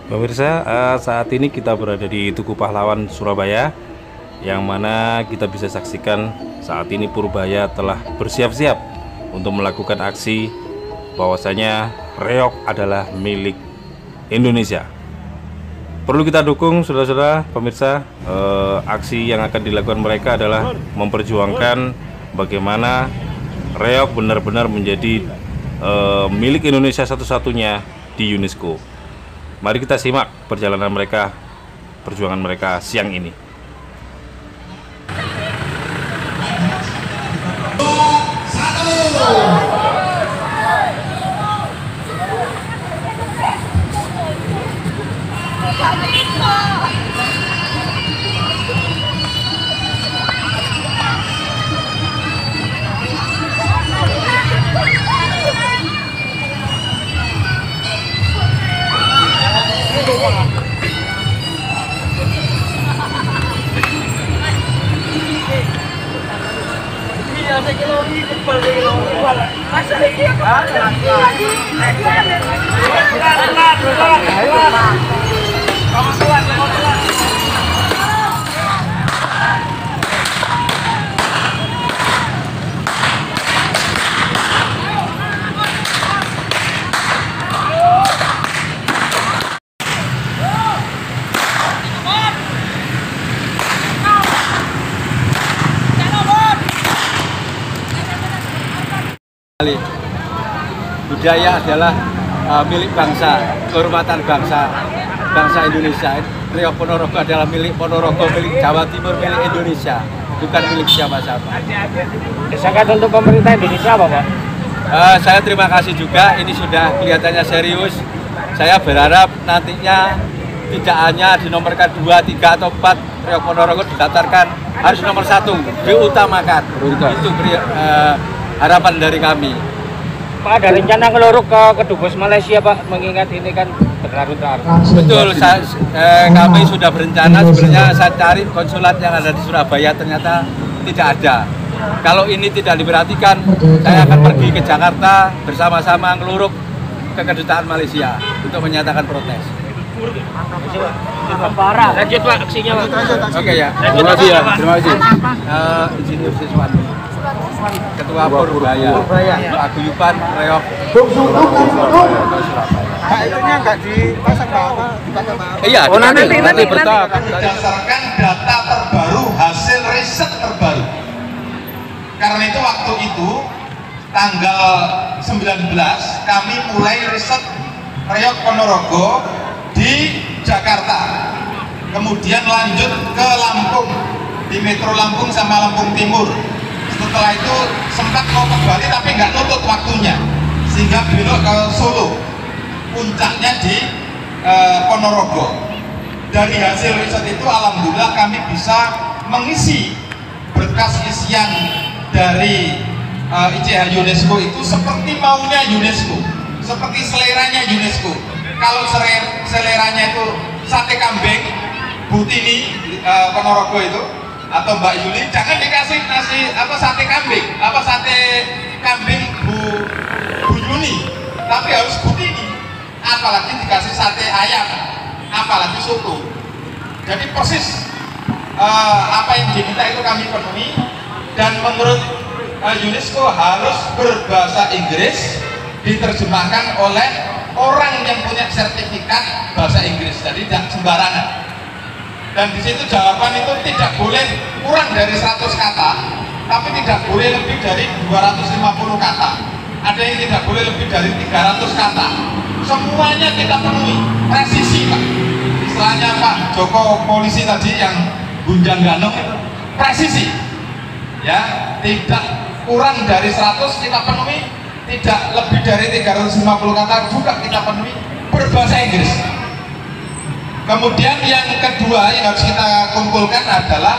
Pemirsa, saat ini kita berada di Tugu Pahlawan, Surabaya, yang mana kita bisa saksikan saat ini Purbaya telah bersiap-siap untuk melakukan aksi bahwasanya reog adalah milik Indonesia. Perlu kita dukung, saudara-saudara pemirsa. Aksi yang akan dilakukan mereka adalah memperjuangkan bagaimana reog benar-benar menjadi milik Indonesia satu-satunya di UNESCO. Mari kita simak perjalanan mereka, perjuangan mereka siang ini. Budaya adalah milik bangsa, kehormatan bangsa Indonesia. Reog Ponorogo adalah milik Ponorogo, milik Jawa Timur, milik Indonesia, bukan milik siapa-siapa. Desakan untuk pemerintah Indonesia apa, Pak? Saya terima kasih juga, ini sudah kelihatannya serius. Saya berharap nantinya tidak hanya dinomorkan 2, 3, atau 4 Reog Ponorogo didaftarkan, harus nomor 1, diutamakan. Itu harapan dari kami. Pak, ada rencana ngeluruk ke Kedubes Malaysia, Pak, mengingat ini kan berlarut-larut. Betul, kami sudah berencana. Sebenarnya saya cari konsulat yang ada di Surabaya, ternyata tidak ada. Kalau ini tidak diperhatikan, saya akan pergi ke Jakarta bersama-sama ngeluruk ke Kedutaan Malaysia untuk menyatakan protes. Parah. Lanjut, Pak, aksinya, Pak. Oke ya. Terima kasih ya. Terima kasih. Insinyur Siswanto, Ketua Purbaya, Paguyuban Reog Surabaya. Itunya nggak dipasang apa? Iya, nanti bertahap. Berdasarkan data terbaru, hasil riset terbaru. Karena itu waktu itu tanggal 19 kami mulai riset reog Ponorogo di Jakarta. Kemudian lanjut ke Lampung, di Metro Lampung sama Lampung Timur. Setelah itu sempat mau ke Bali tapi nggak nutut waktunya, sehingga belok ke Solo. Puncaknya di Ponorogo. Dari hasil riset itu alhamdulillah kami bisa mengisi berkas isian dari ICH UNESCO itu seperti maunya UNESCO, seperti seleranya UNESCO. Kalau seleranya itu sate kambing Bu Tini Ponorogo itu atau Mbak Yuli, jangan dikasih nasi sate kambing, sate kambing Bu Yuni, tapi harus Bu Tini. Apalagi dikasih sate ayam, apalagi soto. Jadi persis apa yang diminta itu kami penuhi. Dan menurut UNESCO harus berbahasa Inggris, diterjemahkan oleh orang yang punya sertifikat bahasa Inggris, jadi tidak sembarangan. Dan di situ jawaban itu tidak boleh kurang dari 100 kata, tapi tidak boleh lebih dari 250 kata. Ada yang tidak boleh lebih dari 300 kata. Semuanya kita penuhi, presisi, Pak. Istilahnya Pak Joko polisi tadi yang gunjang ganong itu presisi. Ya, tidak kurang dari 100 kita penuhi, tidak lebih dari 350 kata juga kita penuhi, berbahasa Inggris. Kemudian yang kedua yang harus kita kumpulkan adalah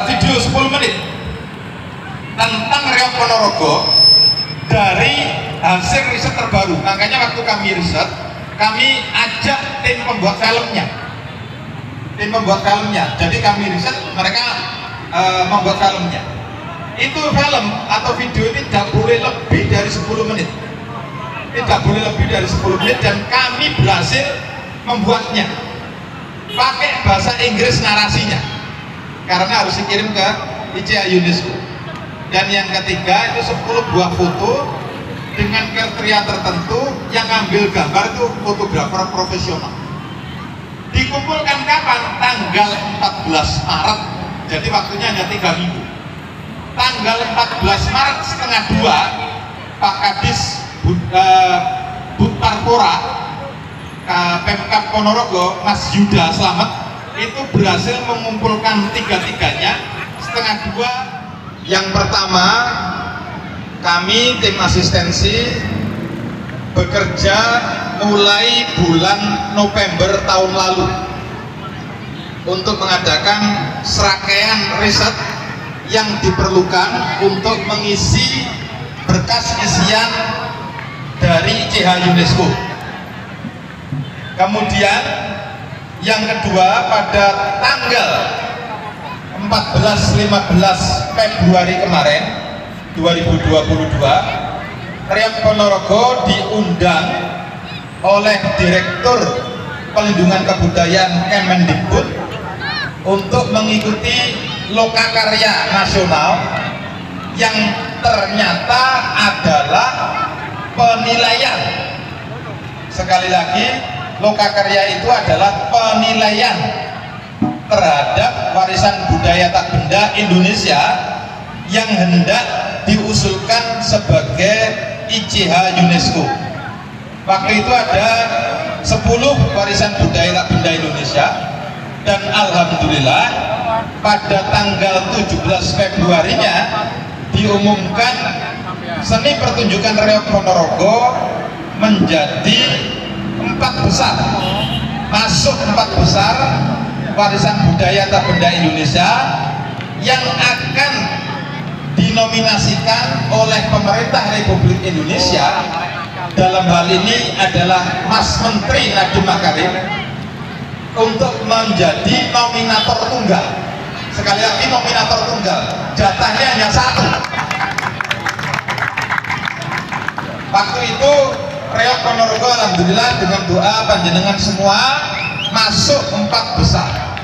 video 10 menit tentang reog Ponorogo dari hasil riset terbaru. Makanya waktu kami riset, kami ajak tim pembuat filmnya. Jadi kami riset, mereka membuat filmnya. Itu film atau video ini tidak boleh lebih dari 10 menit. tidak boleh lebih dari 10 menit, dan kami berhasil membuatnya pakai bahasa Inggris narasinya karena harus dikirim ke ICH UNESCO. Dan yang ketiga itu 10 buah foto dengan kriteria tertentu, yang ngambil gambar itu fotografer profesional. Dikumpulkan kapan? Tanggal 14 Maret, jadi waktunya hanya 3 minggu. Tanggal 14 Maret setengah 2, Pak Kadis Butparpora Pemkab Ponorogo, Mas Yuda Slamet, itu berhasil mengumpulkan tiga-tiganya setengah 2. Yang pertama, kami tim asistensi bekerja mulai bulan November tahun lalu untuk mengadakan serangkaian riset yang diperlukan untuk mengisi berkas isian dari ICH UNESCO. Kemudian yang kedua, pada tanggal 14-15 Februari kemarin 2022, Riok Ponorogo diundang oleh Direktur Pelindungan Kebudayaan Kemendikbud untuk mengikuti lokakarya nasional yang ternyata adalah penilaian. Sekali lagi, lokakarya itu adalah penilaian terhadap warisan budaya tak benda Indonesia yang hendak diusulkan sebagai ICH UNESCO. Waktu itu ada 10 warisan budaya tak benda Indonesia, dan alhamdulillah pada tanggal 17 Februarinya diumumkan seni pertunjukan Riok Ponorogo menjadi 4 besar, masuk 4 besar warisan budaya tak benda Indonesia yang akan dinominasikan oleh pemerintah Republik Indonesia. Dalam hal ini adalah Mas Menteri Nadiem Makarim untuk menjadi nominator tunggal. Sekali lagi, nominator tunggal, jatahnya hanya 1. Waktu itu Riok Ponorogo alhamdulillah dengan doa panjenengan semua masuk 4 besar.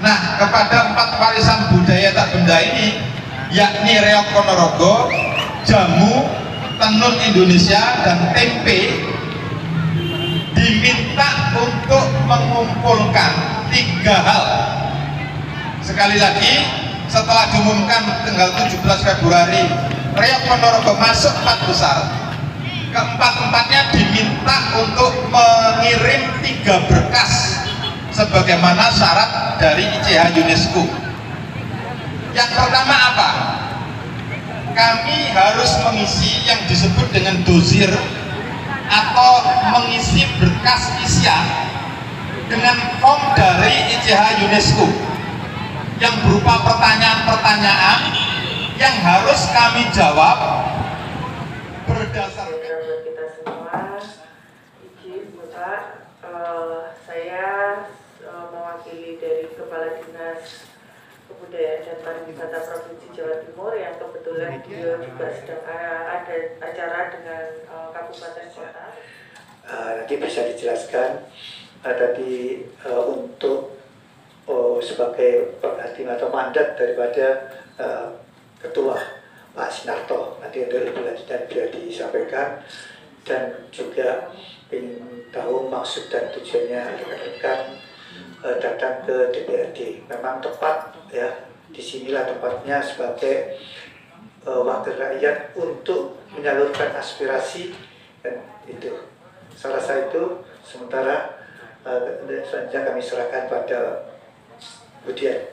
Nah, kepada 4 warisan budaya tak benda ini, yakni Riok Ponorogo, jamu, tenun Indonesia, dan tempe, diminta untuk mengumpulkan 3 hal. Sekali lagi, setelah diumumkan tanggal 17 Februari Riok Ponorogo masuk 4 besar, keempat-empatnya diminta untuk mengirim 3 berkas sebagaimana syarat dari ICH UNESCO. Yang pertama apa? Kami harus mengisi yang disebut dengan dosir atau mengisi berkas isian dengan form dari ICH UNESCO yang berupa pertanyaan-pertanyaan yang harus kami jawab berdasarkan kita semua. Izin Bapak, saya mewakili dari Kepala Dinas Kebudayaan dan Pariwisata Provinsi Jawa Timur yang kebetulan dia juga sedang ada acara dengan kabupaten kota. Nanti bisa dijelaskan tadi untuk sebagai pengantin atau mandat daripada Ketua Pak Sinarto, nanti untuk lebih lanjut dan bisa disampaikan, dan juga ingin tahu maksud dan tujuannya rekan-rekan datang ke DPRD. Memang tepat ya, disinilah tempatnya sebagai wakil rakyat untuk menyalurkan aspirasi, dan itu salah satu. Sementara selanjutnya kami serahkan pada Budian.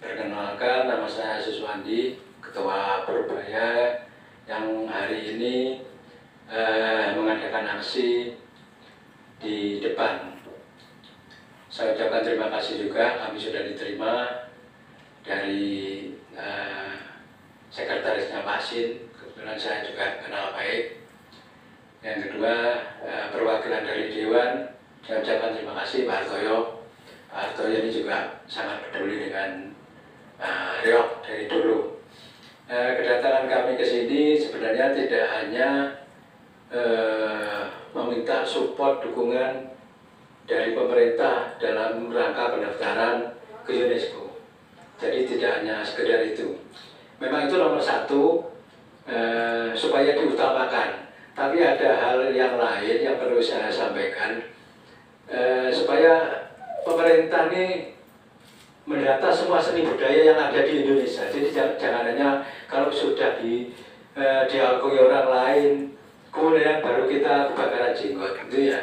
Perkenalkan, nama saya Suswandi, Ketua Purbaya yang hari ini mengadakan aksi di depan. Saya ucapkan terima kasih juga, kami sudah diterima dari sekretarisnya Pak Sin, kebetulan saya juga kenal baik. Yang kedua, perwakilan dari Dewan, saya ucapkan terima kasih Pak Hartoyo. Pak Hartoyo ini juga sangat peduli dengan Riok dari dulu. kedatangan kami ke sini sebenarnya tidak hanya meminta support dukungan dari pemerintah dalam rangka pendaftaran ke UNESCO. Jadi tidak hanya sekedar itu. Memang itu nomor satu supaya diutamakan. Tapi ada hal yang lain yang perlu saya sampaikan supaya pemerintah ini mendata semua seni budaya yang ada di Indonesia. Jadi jangan hanya kalau sudah diakui orang lain, kemudian baru kita kebakaran jenggot, gitu ya.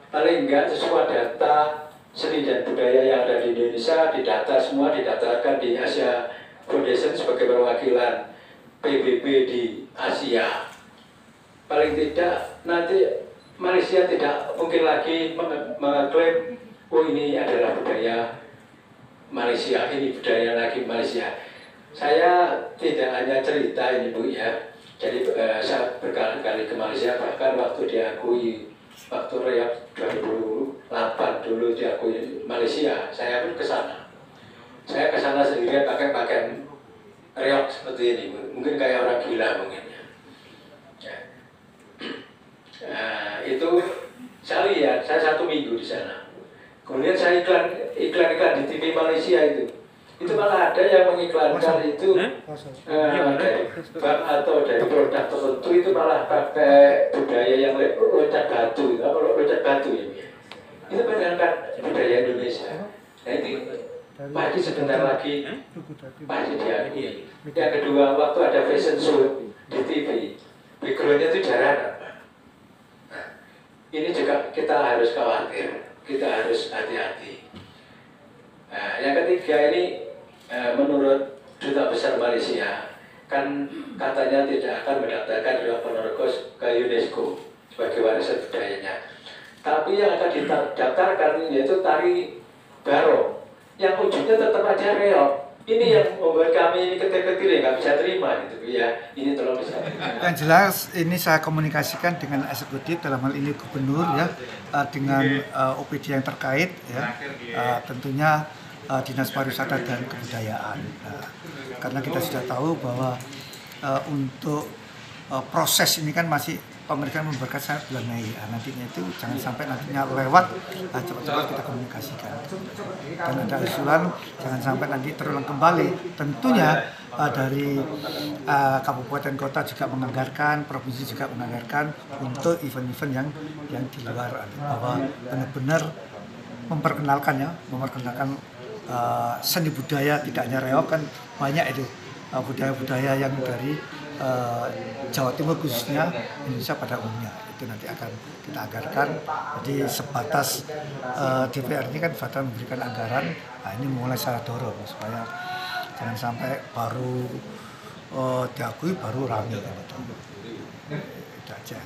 Paling enggak semua data seni dan budaya yang ada di Indonesia didata semua, didaftarkan di Asia Foundation sebagai perwakilan PBB di Asia. Paling tidak nanti Malaysia tidak mungkin lagi mengklaim, oh ini adalah budaya Malaysia, ini budaya lagi Malaysia. Saya tidak hanya cerita ini Bu ya. Jadi saya berkali-kali ke Malaysia, bahkan waktu diakui, waktu Reok 2008 dulu diakui Malaysia, saya pun ke sana. Saya ke sana sendirian pakai pakaian Reok seperti ini, mungkin kayak orang gila mungkin. Ya. Itu saya lihat, saya 1 minggu di sana. Kemudian saya iklan di TV Malaysia itu malah ada yang mengiklankan itu dari bank atau dari produk tertentu itu malah pakai budaya yang loncat batu, loncat batu ini. Itu padahal budaya Indonesia. Nah ini pasti sebentar lagi pasti diakui. Yang kedua, waktu ada fashion show di TV, backgroundnya itu jarang. Nah, ini juga kita harus khawatir, kita harus hati-hati. Nah, yang ketiga ini menurut Duta Besar Malaysia kan katanya tidak akan mendaftarkan Riok Ponorogo ke UNESCO sebagai warisan budayanya. Tapi yang akan didaftarkan yaitu tari barong yang ujungnya tetap aja reok. Ini yang membuat kami ini ketir-ketir ya nggak bisa terima gitu ya. Ini tolong bisa. Yang jelas ini saya komunikasikan dengan eksekutif dalam hal ini gubernur ya, dengan OPD yang terkait ya, tentunya Dinas Pariwisata dan Kebudayaan. Karena kita sudah tahu bahwa untuk proses ini kan masih pemeriksaan memberkas bulan Mei. Nantinya itu jangan sampai nantinya lewat, cepat-cepat kita komunikasikan. Dan ada usulan jangan sampai nanti terulang kembali. Tentunya dari kabupaten kota juga menganggarkan, provinsi juga menganggarkan untuk event-event yang di luar, bahwa benar-benar memperkenalkan seni budaya, tidak hanya reok, kan banyak itu budaya-budaya yang dari Jawa Timur khususnya, Indonesia pada umumnya. Itu nanti akan kita anggarkan. Jadi sebatas DPR ini kan batal memberikan anggaran, nah ini mulai saya dorong supaya jangan sampai baru diakui baru rame gitu. Itu aja.